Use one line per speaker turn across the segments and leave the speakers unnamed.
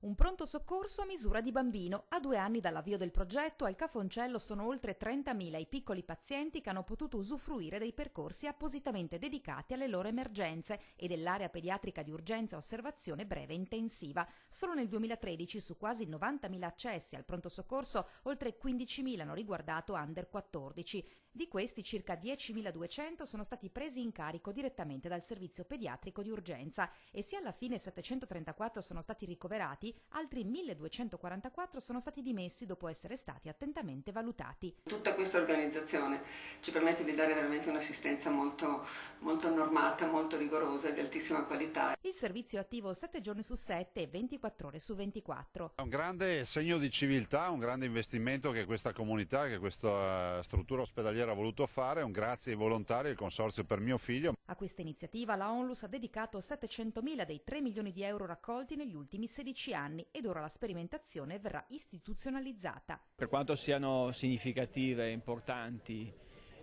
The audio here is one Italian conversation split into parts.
Un pronto soccorso a misura di bambino. A 2 anni dall'avvio del progetto, al Cafoncello sono oltre 30.000 i piccoli pazienti che hanno potuto usufruire dei percorsi appositamente dedicati alle loro emergenze e dell'area pediatrica di urgenza osservazione breve intensiva. Solo nel 2013, su quasi 90.000 accessi al pronto soccorso, oltre 15.000 hanno riguardato under 14. Di questi, circa 10.200 sono stati presi in carico direttamente dal servizio pediatrico di urgenza e se alla fine 734 sono stati ricoverati, altri 1.244 sono stati dimessi dopo essere stati attentamente valutati.
Tutta questa organizzazione ci permette di dare veramente un'assistenza molto normata, molto rigorosa e di altissima qualità.
Il servizio è attivo 7 giorni su 7 e 24 ore su 24.
È un grande segno di civiltà, un grande investimento che questa comunità, che questa struttura ospedaliera ha voluto fare. Un grazie ai volontari e al Consorzio per mio figlio.
A questa iniziativa la Onlus ha dedicato 700.000 dei 3 milioni di euro raccolti negli ultimi 16 anni ed ora la sperimentazione verrà istituzionalizzata.
Per quanto siano significative e importanti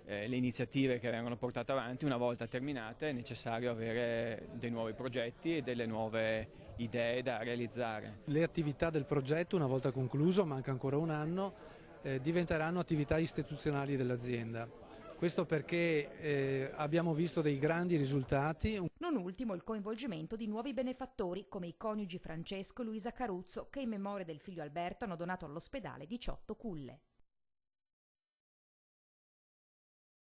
le iniziative che vengono portate avanti, una volta terminate è necessario avere dei nuovi progetti e delle nuove idee da realizzare.
Le attività del progetto, una volta concluso, manca ancora un anno, diventeranno attività istituzionali dell'azienda. Questo perché abbiamo visto dei grandi risultati.
Non ultimo il coinvolgimento di nuovi benefattori come i coniugi Francesco e Luisa Caruzzo che in memoria del figlio Alberto hanno donato all'ospedale 18 culle.